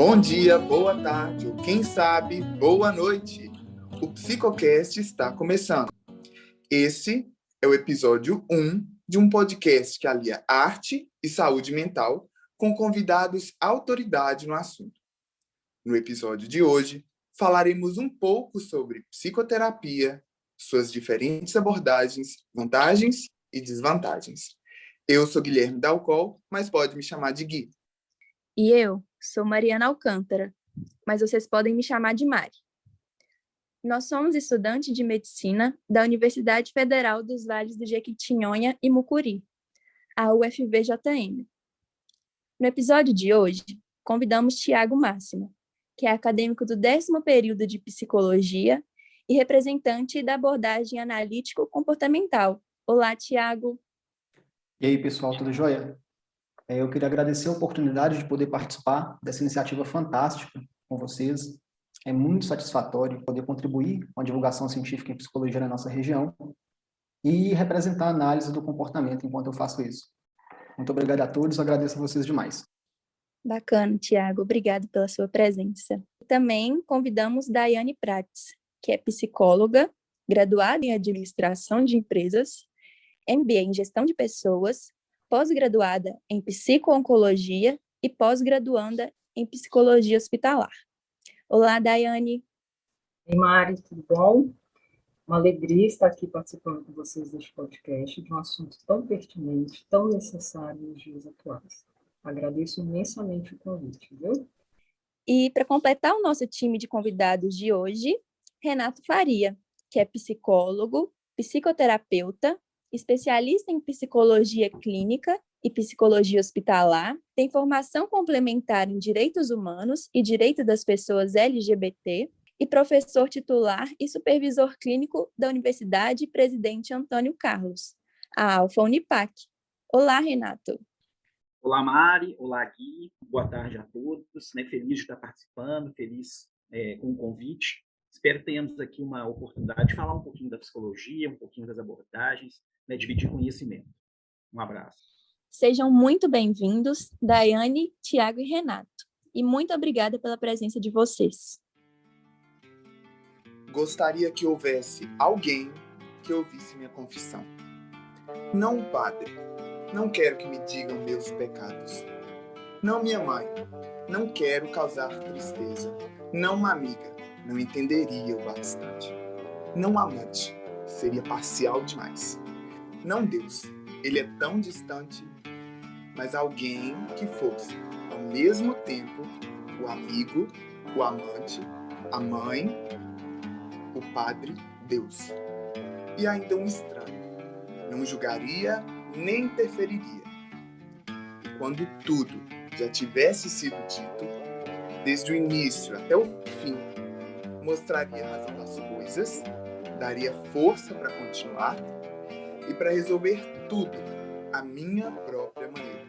Bom dia, boa tarde, ou quem sabe, boa noite. O Psicocast está começando. Esse é o episódio 1 de um podcast que alia arte e saúde mental com convidados autoridade no assunto. No episódio de hoje, falaremos um pouco sobre psicoterapia, suas diferentes abordagens, vantagens e desvantagens. Eu sou Guilherme Dalcol, mas pode me chamar de Gui. E eu sou Mariana Alcântara, mas vocês podem me chamar de Mari. Nós somos estudantes de medicina da Universidade Federal dos Vales do Jequitinhonha e Mucuri, a UFVJM. No episódio de hoje, convidamos Tiago Máximo, que é acadêmico do 10º período de Psicologia e representante da abordagem analítico-comportamental. Olá, Tiago. E aí, pessoal, tudo jóia? Eu queria agradecer a oportunidade de poder participar dessa iniciativa fantástica com vocês. É muito satisfatório poder contribuir com a divulgação científica em psicologia na nossa região e representar a análise do comportamento enquanto eu faço isso. Muito obrigado a todos, agradeço a vocês demais. Bacana, Tiago. Obrigado pela sua presença. Também convidamos Daiane Prates, que é psicóloga, graduada em Administração de Empresas, MBA em Gestão de Pessoas, pós-graduada em Psico-Oncologia e pós-graduanda em Psicologia Hospitalar. Olá, Daiane. Oi, Mari, tudo bom? Uma alegria estar aqui participando com vocês deste podcast de um assunto tão pertinente, tão necessário nos dias atuais. Agradeço imensamente o convite, viu? E para completar o nosso time de convidados de hoje, Renato Faria, que é psicólogo, psicoterapeuta, especialista em psicologia clínica e psicologia hospitalar, tem formação complementar em direitos humanos e direito das pessoas LGBT e professor titular e supervisor clínico da Universidade Presidente Antônio Carlos, a Alfa Unipac. Olá, Renato. Olá, Mari. Olá, Gui. Boa tarde a todos. Feliz de estar participando, feliz com o convite. Espero que tenhamos aqui uma oportunidade de falar um pouquinho da psicologia, um pouquinho das abordagens, dividir conhecimento. Um abraço. Sejam muito bem-vindos, Daiane, Tiago e Renato. E muito obrigada pela presença de vocês. Gostaria que houvesse alguém que ouvisse minha confissão. Não um padre. Não quero que me digam meus pecados. Não minha mãe. Não quero causar tristeza. Não uma amiga. Não entenderia o bastante. Não amante. Seria parcial demais. Não Deus. Ele é tão distante. Mas alguém que fosse, ao mesmo tempo, o amigo, o amante, a mãe, o padre, Deus. E ainda um estranho. Não julgaria nem interferiria. E quando tudo já tivesse sido dito, desde o início até o fim, mostraria a razão das coisas, daria força para continuar e para resolver tudo à minha própria maneira.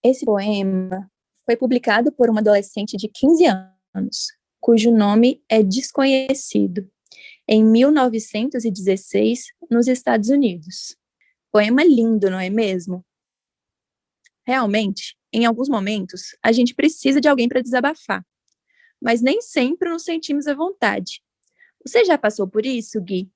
Esse poema foi publicado por uma adolescente de 15 anos, cujo nome é desconhecido, em 1916, nos Estados Unidos. Poema lindo, não é mesmo? Realmente, em alguns momentos, a gente precisa de alguém para desabafar, mas nem sempre nos sentimos à vontade. Você já passou por isso, Gui?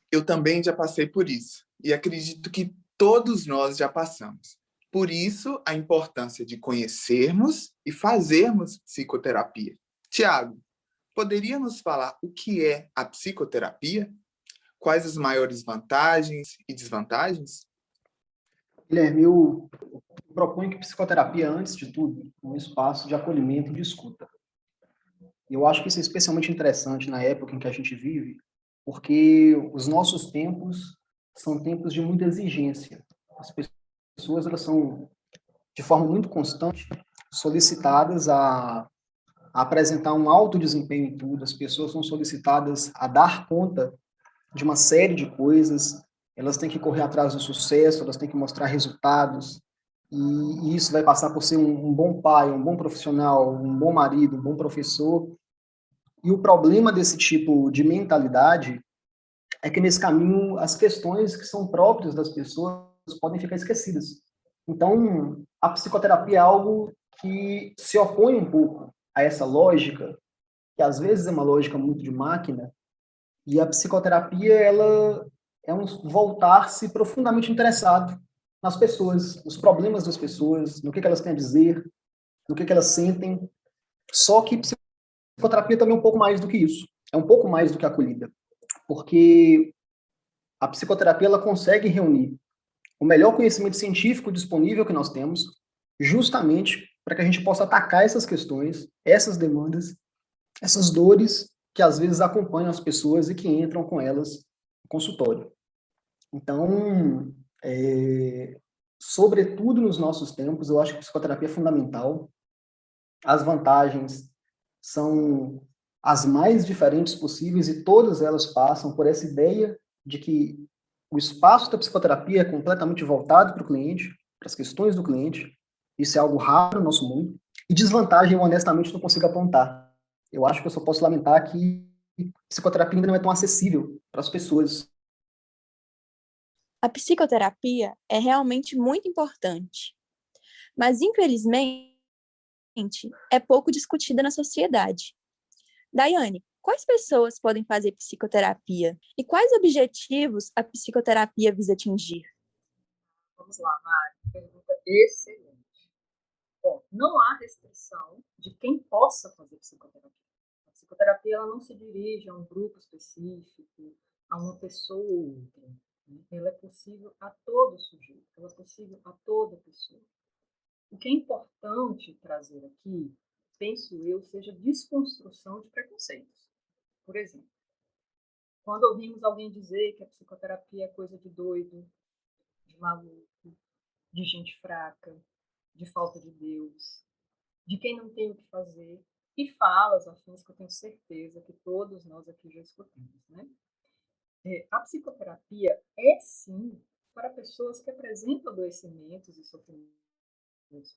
Eu também já passei por isso, e acredito que todos nós já passamos. Por isso, a importância de conhecermos e fazermos psicoterapia. Tiago, poderia nos falar o que é a psicoterapia? Quais as maiores vantagens e desvantagens? Guilherme, eu proponho que psicoterapia, antes de tudo, é um espaço de acolhimento e de escuta. Eu acho que isso é especialmente interessante na época em que a gente vive, porque os nossos tempos são tempos de muita exigência. As pessoas, elas são, de forma muito constante, solicitadas a apresentar um alto desempenho em tudo, as pessoas são solicitadas a dar conta de uma série de coisas, elas têm que correr atrás do sucesso, elas têm que mostrar resultados, e isso vai passar por ser um bom pai, um bom profissional, um bom marido, um bom professor. E o problema desse tipo de mentalidade é que, nesse caminho, as questões que são próprias das pessoas podem ficar esquecidas. Então, a psicoterapia é algo que se opõe um pouco a essa lógica, que às vezes é uma lógica muito de máquina, e a psicoterapia, ela é um voltar-se profundamente interessado nas pessoas, nos problemas das pessoas, no que elas têm a dizer, no que elas sentem. Só que psicoterapia também é um pouco mais do que isso. É um pouco mais do que acolhida. Porque a psicoterapia, ela consegue reunir o melhor conhecimento científico disponível que nós temos, justamente para que a gente possa atacar essas questões, essas demandas, essas dores que às vezes acompanham as pessoas e que entram com elas no consultório. Então, sobretudo nos nossos tempos, eu acho que a psicoterapia é fundamental. As vantagens são as mais diferentes possíveis e todas elas passam por essa ideia de que o espaço da psicoterapia é completamente voltado para o cliente, para as questões do cliente. Isso é algo raro no nosso mundo. E desvantagem, eu honestamente não consigo apontar. Eu acho que eu só posso lamentar que psicoterapia ainda não é tão acessível para as pessoas. A psicoterapia é realmente muito importante, mas infelizmente é pouco discutida na sociedade. Daiane, quais pessoas podem fazer psicoterapia e quais objetivos a psicoterapia visa atingir? Vamos lá, Mari, pergunta excelente. Bom, não há restrição de quem possa fazer psicoterapia. A psicoterapia ela não se dirige a um grupo específico, a uma pessoa ou outra. Né? Ela é possível a todo sujeito, ela é possível a toda pessoa. O que é importante trazer aqui, penso eu, seja desconstrução de preconceitos. Por exemplo, quando ouvimos alguém dizer que a psicoterapia é coisa de doido, de maluco, de gente fraca, de falta de Deus, de quem não tem o que fazer, e falas afins que eu tenho certeza que todos nós aqui já escutamos, né? A psicoterapia é, sim, para pessoas que apresentam adoecimentos e sofrimentos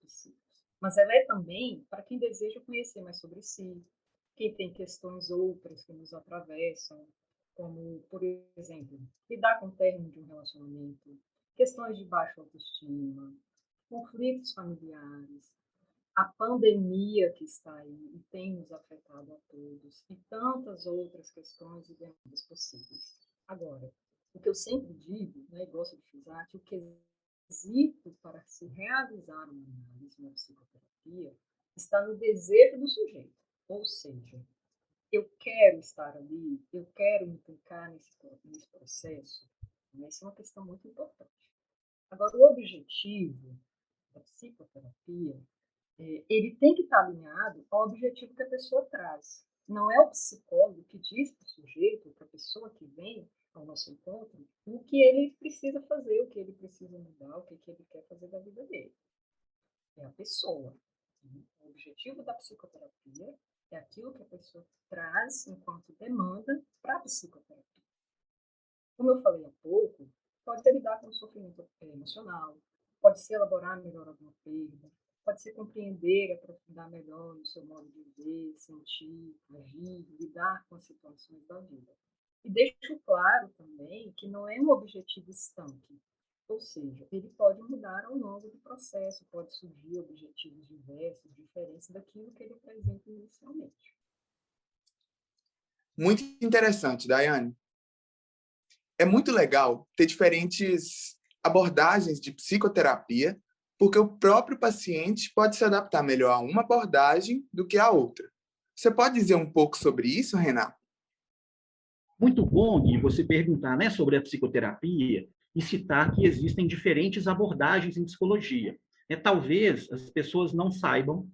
psíquicos, mas ela é também para quem deseja conhecer mais sobre si, quem tem questões outras que nos atravessam, como, por exemplo, lidar com o término de um relacionamento, questões de baixa autoestima, conflitos familiares, a pandemia que está aí e tem nos afetado a todos, e tantas outras questões e demandas possíveis. Agora, o que eu sempre digo, né, e gosto de frisar, que o quesito para se realizar uma análise, uma psicoterapia, está no desejo do sujeito. Ou seja, eu quero estar ali, eu quero me implicar nesse processo. Essa é uma questão muito importante. Agora, o objetivo da psicoterapia, ele tem que estar alinhado ao objetivo que a pessoa traz. Não é o psicólogo que diz para o sujeito, para a pessoa que vem ao nosso encontro, o que ele precisa fazer, o que ele precisa mudar, o que ele quer fazer da vida dele. É a pessoa. O objetivo da psicoterapia é aquilo que a pessoa traz enquanto demanda para a psicoterapia. Como eu falei há pouco, pode ser lidar com o sofrimento emocional, pode ser elaborar melhor alguma perda, pode ser compreender e aprofundar melhor no seu modo de ver, sentir, agir, lidar com as situações da vida. E deixo claro também que não é um objetivo estanque, ou seja, ele pode mudar ao longo do processo, pode surgir objetivos diversos, diferentes daquilo que ele apresenta inicialmente. Muito interessante, Daiane. É muito legal ter diferentes abordagens de psicoterapia, porque o próprio paciente pode se adaptar melhor a uma abordagem do que a outra. Você pode dizer um pouco sobre isso, Renato? Muito bom, Gui, você perguntar, né, sobre a psicoterapia e citar que existem diferentes abordagens em psicologia. Talvez as pessoas não saibam,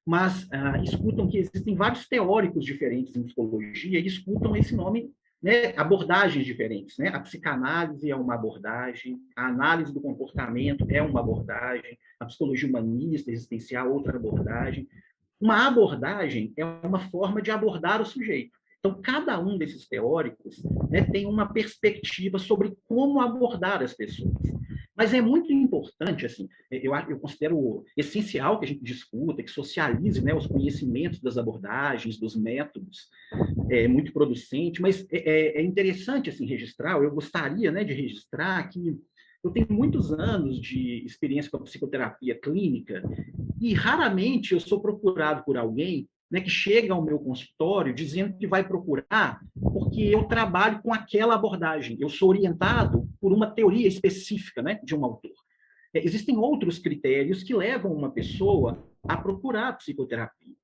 mas escutam que existem vários teóricos diferentes em psicologia e escutam esse nome, né, abordagens diferentes. Né? A psicanálise é uma abordagem, a análise do comportamento é uma abordagem, a psicologia humanista, existencial, outra abordagem. Uma abordagem é uma forma de abordar o sujeito. Então, cada um desses teóricos, né, tem uma perspectiva sobre como abordar as pessoas. Mas é muito importante, assim, eu considero essencial que a gente discuta, que socialize, né, os conhecimentos das abordagens, dos métodos, muito producente, mas é interessante assim, registrar, eu gostaria, né, de registrar que eu tenho muitos anos de experiência com a psicoterapia clínica e raramente eu sou procurado por alguém, né, que chega ao meu consultório dizendo que vai procurar porque eu trabalho com aquela abordagem, eu sou orientado por uma teoria específica, né, de um autor. Existem outros critérios que levam uma pessoa a procurar psicoterapia,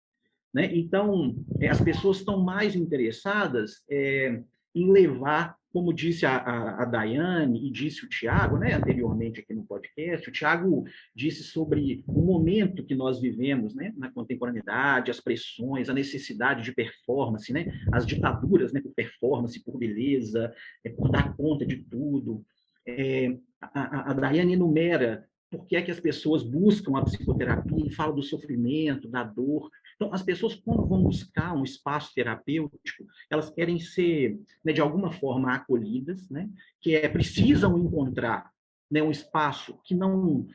né? Então, as pessoas estão mais interessadas em levar, como disse a Daiane e disse o Tiago, né, anteriormente aqui no podcast, o Tiago disse sobre o momento que nós vivemos, né, na contemporaneidade, as pressões, a necessidade de performance, né, as ditaduras, né, por performance, por beleza, por dar conta de tudo. A Daiane enumera por que é que as pessoas buscam a psicoterapia e fala do sofrimento, da dor. Então, as pessoas, quando vão buscar um espaço terapêutico, elas querem ser, né, de alguma forma, acolhidas, né, precisam encontrar, né, um espaço que não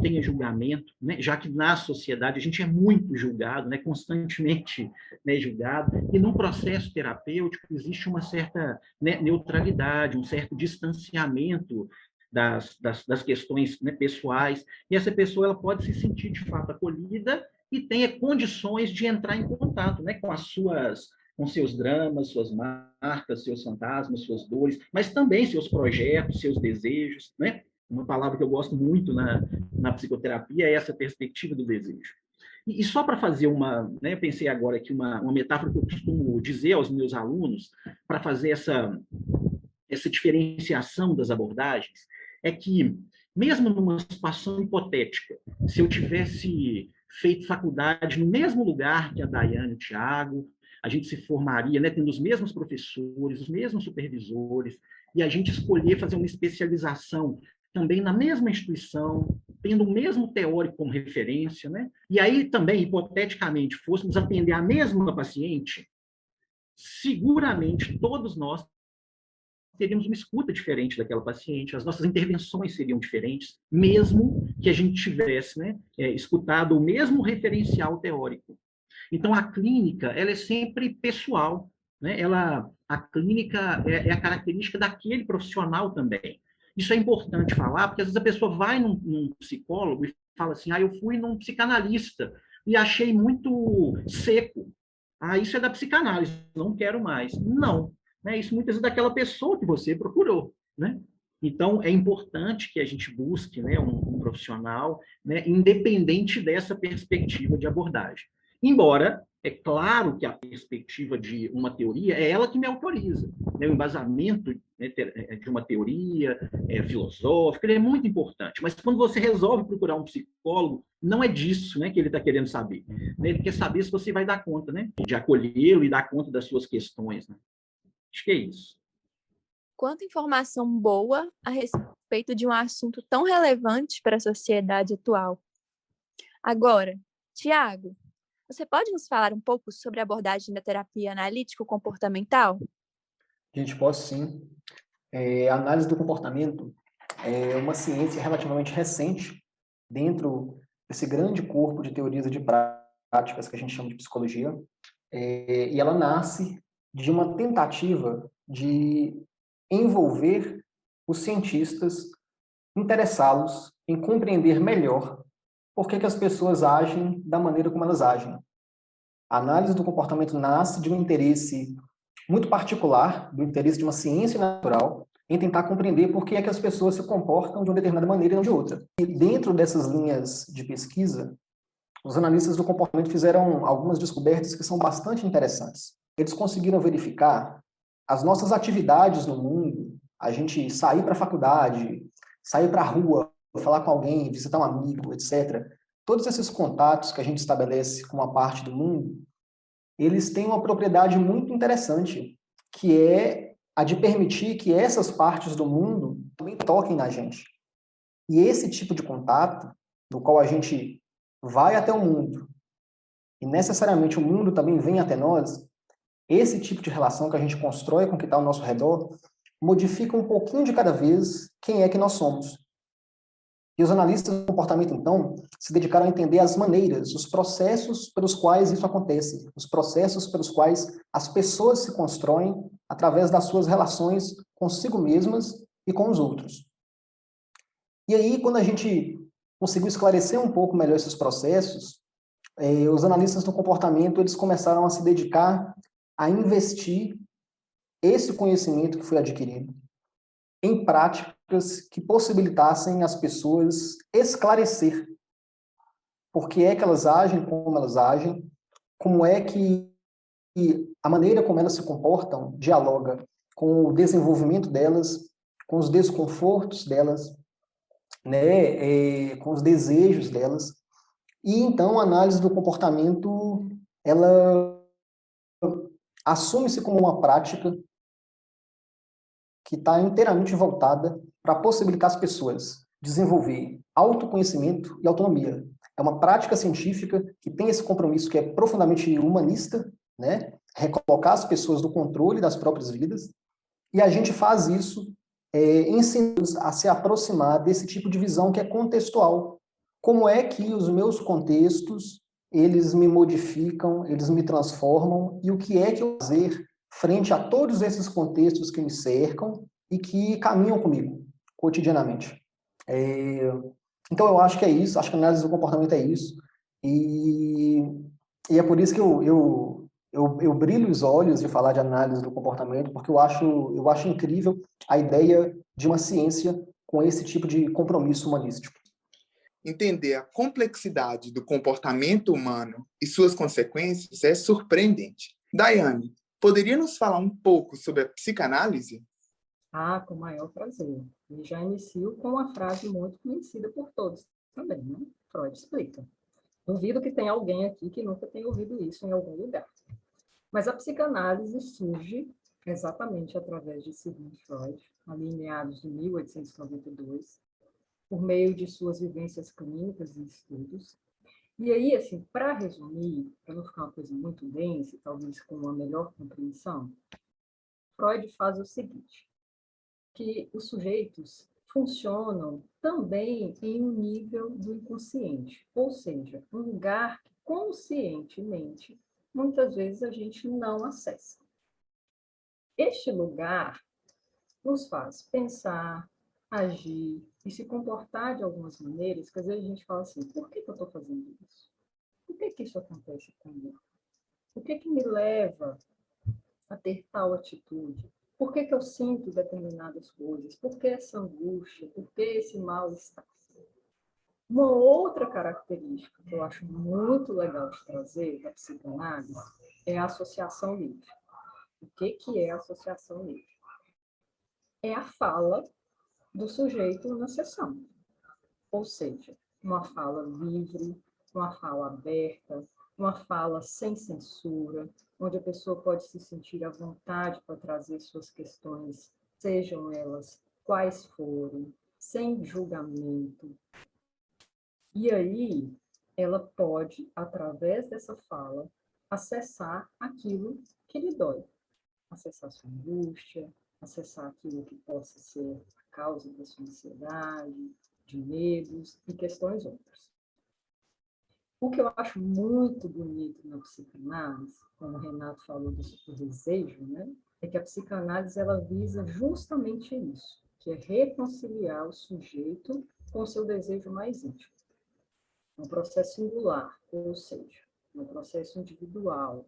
tenha julgamento, né, já que na sociedade a gente é muito julgado, né, constantemente, né, julgado, e num processo terapêutico existe uma certa, né, neutralidade, um certo distanciamento das questões, né, pessoais, e essa pessoa ela pode se sentir de fato acolhida e tenha condições de entrar em contato, né, com seus dramas, suas marcas, seus fantasmas, suas dores, mas também seus projetos, seus desejos, né? Uma palavra que eu gosto muito na psicoterapia é essa perspectiva do desejo. E só para fazer né, eu pensei agora aqui uma metáfora que eu costumo dizer aos meus alunos, para fazer essa diferenciação das abordagens, é que, mesmo numa situação hipotética, se eu tivesse feito faculdade no mesmo lugar que a Daiane e o Tiago, a gente se formaria, né, tendo os mesmos professores, os mesmos supervisores, e a gente escolher fazer uma especialização também na mesma instituição, tendo o mesmo teórico como referência, né? E aí também, hipoteticamente, fôssemos atender a mesma paciente, seguramente todos nós teríamos uma escuta diferente daquela paciente, as nossas intervenções seriam diferentes, mesmo que a gente tivesse, né, escutado o mesmo referencial teórico. Então, a clínica, ela é sempre pessoal, né? A clínica é a característica daquele profissional também. Isso é importante falar, porque às vezes a pessoa vai num psicólogo e fala assim, eu fui num psicanalista e achei muito seco. Isso é da psicanálise, não quero mais. Não, né? Isso muitas vezes é daquela pessoa que você procurou, né? Então, é importante que a gente busque, né, um profissional, né, independente dessa perspectiva de abordagem. Embora, é claro que a perspectiva de uma teoria é ela que me autoriza. Né? O embasamento, né, de uma teoria filosófica ele é muito importante. Mas quando você resolve procurar um psicólogo, não é disso, né, que ele está querendo saber. Ele quer saber se você vai dar conta, né, de acolhê-lo e dar conta das suas questões. Né? Acho que é isso. Quanta informação boa a respeito de um assunto tão relevante para a sociedade atual. Agora, Tiago, você pode nos falar um pouco sobre a abordagem da terapia analítico-comportamental? Gente, posso sim. A análise do comportamento é uma ciência relativamente recente dentro desse grande corpo de teorias e de práticas que a gente chama de psicologia, e ela nasce de uma tentativa de envolver os cientistas, interessá-los em compreender melhor por que as pessoas agem da maneira como elas agem. A análise do comportamento nasce de um interesse muito particular, do interesse de uma ciência natural, em tentar compreender por que é que as pessoas se comportam de uma determinada maneira e não de outra. E dentro dessas linhas de pesquisa, os analistas do comportamento fizeram algumas descobertas que são bastante interessantes. Eles conseguiram verificar as nossas atividades no mundo, a gente sair para a faculdade, sair para a rua, falar com alguém, visitar um amigo, etc. Todos esses contatos que a gente estabelece com uma parte do mundo, eles têm uma propriedade muito interessante, que é a de permitir que essas partes do mundo também toquem na gente. E esse tipo de contato, no qual a gente vai até o mundo, e necessariamente o mundo também vem até nós, esse tipo de relação que a gente constrói com o que está ao nosso redor, modifica um pouquinho de cada vez quem é que nós somos. E os analistas do comportamento, então, se dedicaram a entender as maneiras, os processos pelos quais isso acontece, os processos pelos quais as pessoas se constroem através das suas relações consigo mesmas e com os outros. E aí, quando a gente conseguiu esclarecer um pouco melhor esses processos, os analistas do comportamento eles começaram a se dedicar a investir esse conhecimento que foi adquirido em práticas que possibilitassem as pessoas esclarecer por que é que elas agem, como é que a maneira como elas se comportam dialoga com o desenvolvimento delas, com os desconfortos delas, né, com os desejos delas. E então a análise do comportamento, ela assume-se como uma prática que está inteiramente voltada para possibilitar as pessoas desenvolver autoconhecimento e autonomia. É uma prática científica que tem esse compromisso que é profundamente humanista, né? Recolocar as pessoas do controle das próprias vidas, e a gente faz isso ensinando a se aproximar desse tipo de visão que é contextual. Como é que os meus contextos, eles me modificam, eles me transformam, e o que é que eu vou fazer frente a todos esses contextos que me cercam e que caminham comigo, cotidianamente. Então, eu acho que é isso, acho que a análise do comportamento é isso, e é por isso que eu brilho os olhos de falar de análise do comportamento, porque eu acho incrível a ideia de uma ciência com esse tipo de compromisso humanístico. Entender a complexidade do comportamento humano e suas consequências é surpreendente. Daiane, poderia nos falar um pouco sobre a psicanálise? Com o maior prazer. E já inicio com uma frase muito conhecida por todos também, né? Freud explica. Duvido que tenha alguém aqui que nunca tenha ouvido isso em algum lugar. Mas a psicanálise surge exatamente através de Sigmund Freud, ali em meados de 1892, por meio de suas vivências clínicas e estudos. E aí, assim, para resumir, para não ficar uma coisa muito densa, talvez com uma melhor compreensão, Freud faz o seguinte, que os sujeitos funcionam também em um nível do inconsciente, ou seja, um lugar que conscientemente muitas vezes a gente não acessa. Este lugar nos faz pensar, agir e se comportar de algumas maneiras que às vezes a gente fala assim, por que eu estou fazendo isso? Por que isso acontece comigo? O que me leva a ter tal atitude? Por que eu sinto determinadas coisas? Por que essa angústia? Por que esse mal-estar? Uma outra característica que eu acho muito legal de trazer da psicanálise é a associação livre. O que é a associação livre? É a fala do sujeito na sessão. Ou seja, uma fala livre, uma fala aberta, uma fala sem censura, onde a pessoa pode se sentir à vontade para trazer suas questões, sejam elas quais forem, sem julgamento. E aí, ela pode, através dessa fala, acessar aquilo que lhe dói, acessar sua angústia, acessar aquilo que possa ser a causa da sua ansiedade, de medos e questões outras. O que eu acho muito bonito na psicanálise, como o Renato falou do desejo, né, é que a psicanálise ela visa justamente isso, que é reconciliar o sujeito com o seu desejo mais íntimo. Um processo singular, ou seja, um processo individual,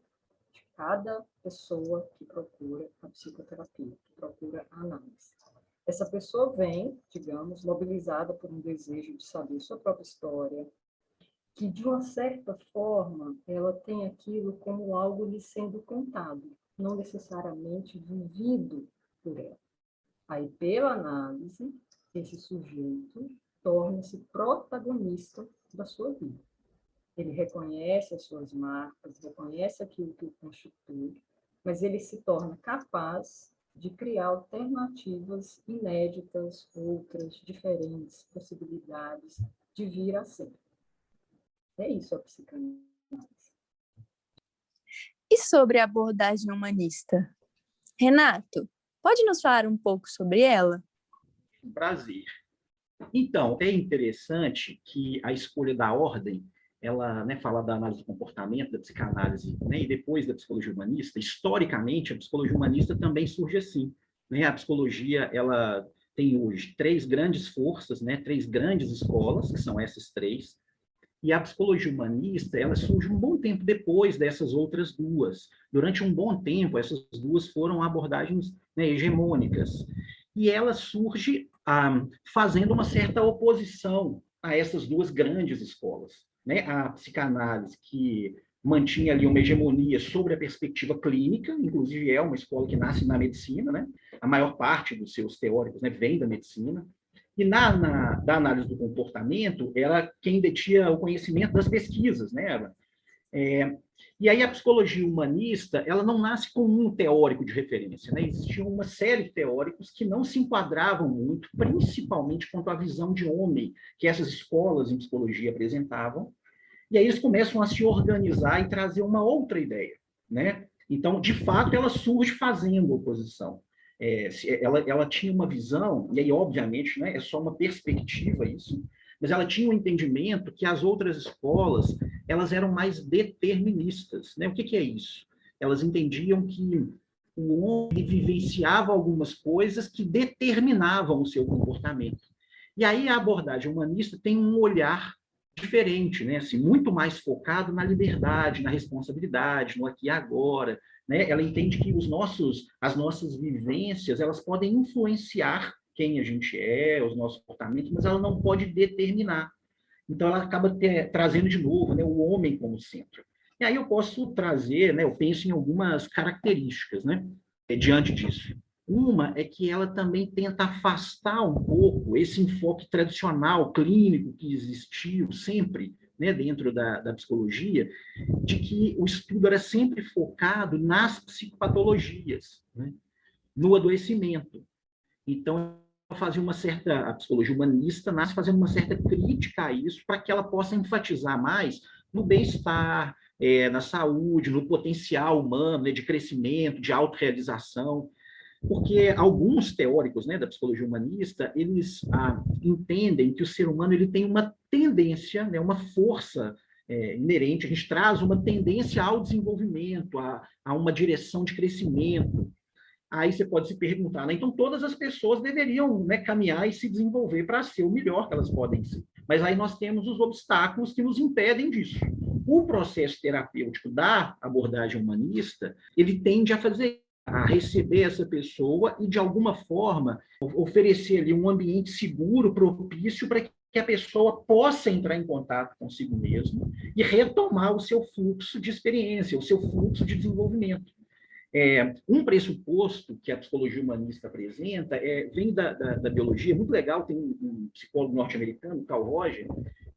de cada pessoa que procura a psicoterapia, que procura a análise. Essa pessoa vem, digamos, mobilizada por um desejo de saber sua própria história, que, de uma certa forma, ela tem aquilo como algo lhe sendo contado, não necessariamente vivido por ela. Aí, pela análise, esse sujeito torna-se protagonista da sua vida. Ele reconhece as suas marcas, reconhece aquilo que o constitui, mas ele se torna capaz de criar alternativas inéditas, outras, diferentes, possibilidades de vir a ser. É isso a psicanálise. E sobre a abordagem humanista? Renato, pode nos falar um pouco sobre ela? Prazer. Então, é interessante que a escolha da ordem, ela, né, fala da análise do comportamento, da psicanálise, né, e depois da psicologia humanista. Historicamente, a psicologia humanista também surge assim, né? A psicologia, ela tem hoje 3 grandes forças, né, 3 grandes escolas, que são essas 3, e a psicologia humanista, ela surge um bom tempo depois dessas outras 2. Durante um bom tempo, essas 2 foram abordagens, né, hegemônicas. E ela surge fazendo uma certa oposição a essas 2 grandes escolas, né? A psicanálise, que mantinha ali uma hegemonia sobre a perspectiva clínica, inclusive é uma escola que nasce na medicina, né? A maior parte dos seus teóricos, né, vem da medicina. E da análise do comportamento, era quem detinha o conhecimento das pesquisas, né? E aí a psicologia humanista, ela não nasce com um teórico de referência, né? Existia uma série de teóricos que não se enquadravam muito, principalmente quanto à visão de homem que essas escolas em psicologia apresentavam. E aí eles começam a se organizar e trazer uma outra ideia, né? Então, de fato, ela surge fazendo oposição. Ela tinha uma visão, e aí, obviamente, né, é só uma perspectiva isso, mas ela tinha um entendimento que as outras escolas, elas eram mais deterministas, né? O que é isso? Elas entendiam que o homem vivenciava algumas coisas que determinavam o seu comportamento. E aí a abordagem humanista tem um olhar diferente, né? Assim, muito mais focado na liberdade, na responsabilidade, no aqui e agora, né? Ela entende que as nossas vivências, elas podem influenciar quem a gente é, os nossos comportamentos, mas ela não pode determinar. Então ela acaba trazendo de novo, né, o homem como centro. E aí eu posso trazer, né, eu penso em algumas características, né, diante disso. Uma é que ela também tenta afastar um pouco esse enfoque tradicional, clínico, que existiu sempre, né, dentro da psicologia, de que o estudo era sempre focado nas psicopatologias, né, no adoecimento. Então, a psicologia humanista nasce fazendo uma certa crítica a isso, para que ela possa enfatizar mais no bem-estar, na saúde, no potencial humano, né, de crescimento, de autorrealização. Porque alguns teóricos, né, da psicologia humanista, eles entendem que o ser humano ele tem uma tendência, né, uma força inerente, a gente traz uma tendência ao desenvolvimento, a uma direção de crescimento. Aí você pode se perguntar, né, então todas as pessoas deveriam, né, caminhar e se desenvolver para ser o melhor que elas podem ser. Mas aí nós temos os obstáculos que nos impedem disso. O processo terapêutico da abordagem humanista, ele tende a receber essa pessoa e, de alguma forma, oferecer ali um ambiente seguro, propício para que a pessoa possa entrar em contato consigo mesma e retomar o seu fluxo de experiência, o seu fluxo de desenvolvimento. Um pressuposto que a psicologia humanista apresenta vem da biologia, muito legal, tem um psicólogo norte-americano, Carl Rogers,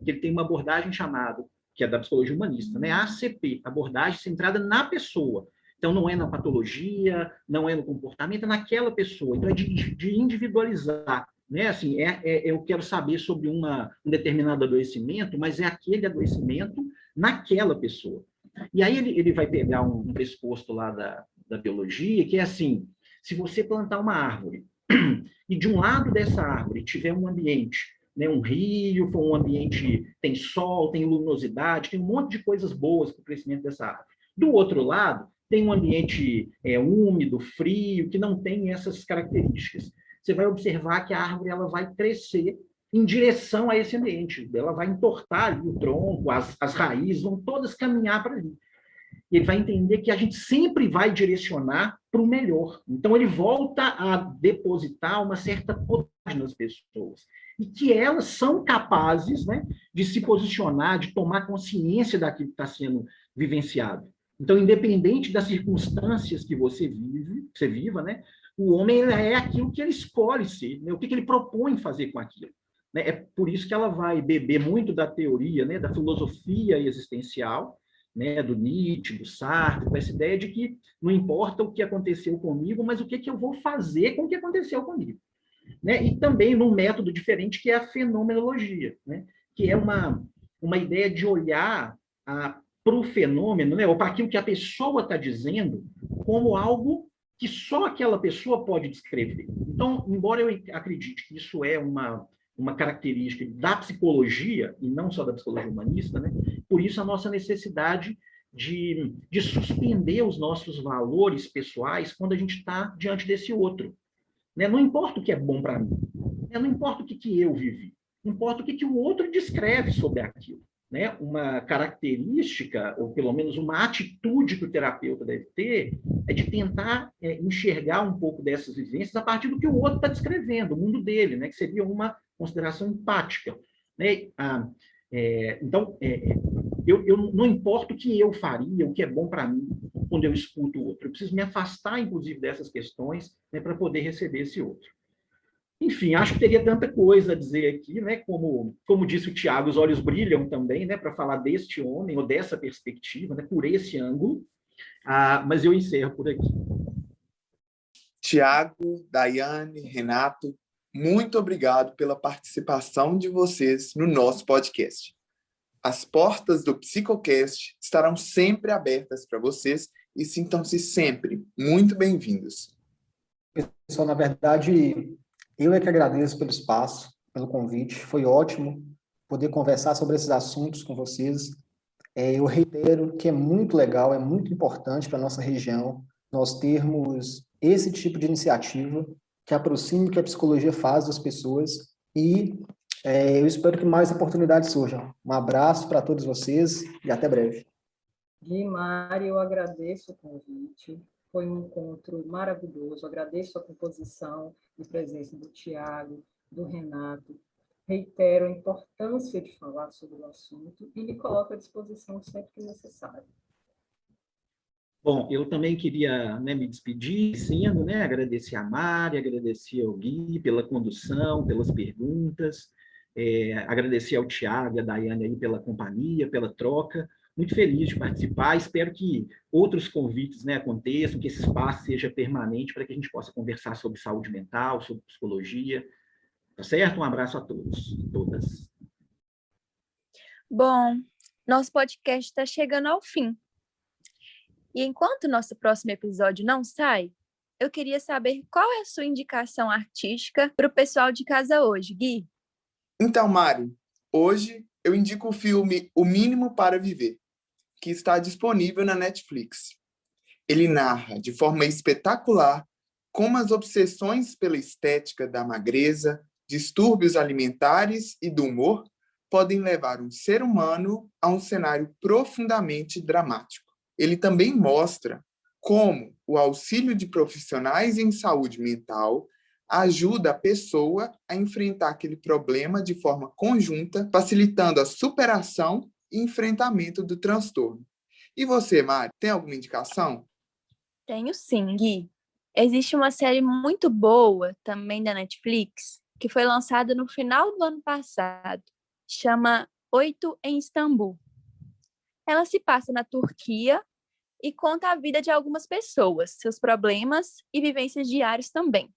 que ele tem uma abordagem chamada, que é da psicologia humanista, né, ACP, abordagem centrada na pessoa. Então, não é na patologia, não é no comportamento, é naquela pessoa. Então, é de individualizar. Né? Assim, eu quero saber sobre um determinado adoecimento, mas é aquele adoecimento naquela pessoa. E aí ele vai pegar um pressuposto lá da biologia, que é assim, se você plantar uma árvore e de um lado dessa árvore tiver um ambiente, né, um rio, um ambiente tem sol, tem luminosidade, tem um monte de coisas boas para o crescimento dessa árvore. Do outro lado, tem um ambiente úmido, frio, que não tem essas características. Você vai observar que a árvore ela vai crescer em direção a esse ambiente. Ela vai entortar ali o tronco, as raízes vão todas caminhar para ali. E ele vai entender que a gente sempre vai direcionar para o melhor. Então, ele volta a depositar uma certa potência nas pessoas. E que elas são capazes, né, de se posicionar, de tomar consciência daquilo que está sendo vivenciado. Então, independente das circunstâncias que você viva, né, o homem é aquilo que ele escolhe ser, né, o que ele propõe fazer com aquilo. Né? É por isso que ela vai beber muito da teoria, né, da filosofia existencial, né, do Nietzsche, do Sartre, com essa ideia de que não importa o que aconteceu comigo, mas o que eu vou fazer com o que aconteceu comigo. Né? E também num método diferente, que é a fenomenologia, né? Que é uma ideia de olhar para o fenômeno, né, ou para aquilo que a pessoa está dizendo, como algo que só aquela pessoa pode descrever. Então, embora eu acredite que isso é uma característica da psicologia, e não só da psicologia humanista, né, por isso a nossa necessidade de suspender os nossos valores pessoais quando a gente está diante desse outro. né? Não importa o que é bom para mim, né? Não importa o que eu vivi, importa o que o outro descreve sobre aquilo. Né? Uma característica, ou pelo menos uma atitude que o terapeuta deve ter, é de tentar enxergar um pouco dessas vivências a partir do que o outro está descrevendo, o mundo dele, né? Que seria uma consideração empática. Né? Então, eu não importa o que eu faria, o que é bom para mim, quando eu escuto o outro. Eu preciso me afastar, inclusive, dessas questões, né, para poder receber esse outro. Enfim, acho que teria tanta coisa a dizer aqui, né? Como disse o Tiago, os olhos brilham também, né? Para falar deste homem, ou dessa perspectiva, né? Por esse ângulo. Mas eu encerro por aqui. Tiago, Daiane, Renato, muito obrigado pela participação de vocês no nosso podcast. As portas do Psicocast estarão sempre abertas para vocês e sintam-se sempre muito bem-vindos. Pessoal, na verdade, eu é que agradeço pelo espaço, pelo convite. Foi ótimo poder conversar sobre esses assuntos com vocês. Eu reitero que é muito legal, é muito importante para a nossa região nós termos esse tipo de iniciativa que aproxime o que a psicologia faz das pessoas e eu espero que mais oportunidades surjam. Um abraço para todos vocês e até breve. Gui, Mari, eu agradeço o convite. Foi um encontro maravilhoso. Agradeço a composição e presença do Tiago, do Renato. Reitero a importância de falar sobre o assunto e me coloco à disposição sempre que necessário. Bom, eu também queria, né, me despedir, sendo, né, agradecer a Mari, agradecer ao Gui pela condução, pelas perguntas, agradecer ao Tiago e à Daiane aí pela companhia, pela troca. Muito feliz de participar. Espero que outros convites, né, aconteçam, que esse espaço seja permanente para que a gente possa conversar sobre saúde mental, sobre psicologia. Tá certo? Um abraço a todos, todas. Bom, nosso podcast está chegando ao fim. E enquanto o nosso próximo episódio não sai, eu queria saber qual é a sua indicação artística para o pessoal de casa hoje, Gui. Então, Mari, hoje eu indico o filme O Mínimo para Viver, que está disponível na Netflix. Ele narra de forma espetacular como as obsessões pela estética da magreza, distúrbios alimentares e do humor podem levar um ser humano a um cenário profundamente dramático. Ele também mostra como o auxílio de profissionais em saúde mental ajuda a pessoa a enfrentar aquele problema de forma conjunta, facilitando a superação e enfrentamento do transtorno. E você, Mari, tem alguma indicação? Tenho sim, Gui. Existe uma série muito boa, também da Netflix, que foi lançada no final do ano passado. Chama 8 em Istambul. Ela se passa na Turquia e conta a vida de algumas pessoas, seus problemas e vivências diárias também.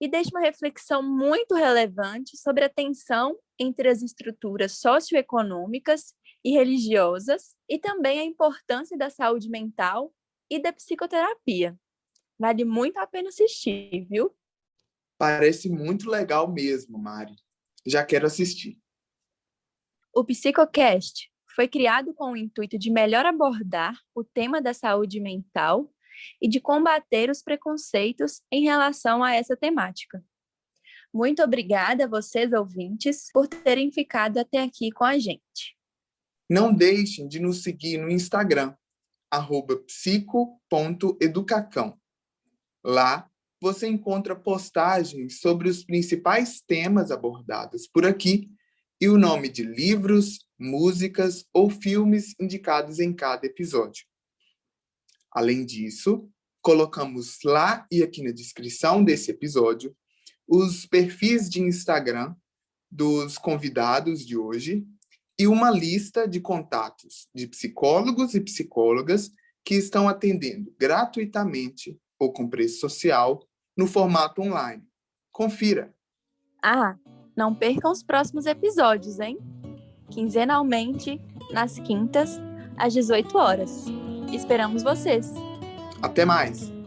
E deixa uma reflexão muito relevante sobre a tensão entre as estruturas socioeconômicas e religiosas e também a importância da saúde mental e da psicoterapia. Vale muito a pena assistir, viu? Parece muito legal mesmo, Mari. Já quero assistir. O Psicocast foi criado com o intuito de melhor abordar o tema da saúde mental e de combater os preconceitos em relação a essa temática. Muito obrigada a vocês, ouvintes, por terem ficado até aqui com a gente. Não deixem de nos seguir no Instagram, @psico.educacão. Lá você encontra postagens sobre os principais temas abordados por aqui e o nome de livros, músicas ou filmes indicados em cada episódio. Além disso, colocamos lá e aqui na descrição desse episódio os perfis de Instagram dos convidados de hoje e uma lista de contatos de psicólogos e psicólogas que estão atendendo gratuitamente ou com preço social no formato online. Confira! Não percam os próximos episódios, hein? Quinzenalmente, nas quintas, às 18 horas. Esperamos vocês! Até mais!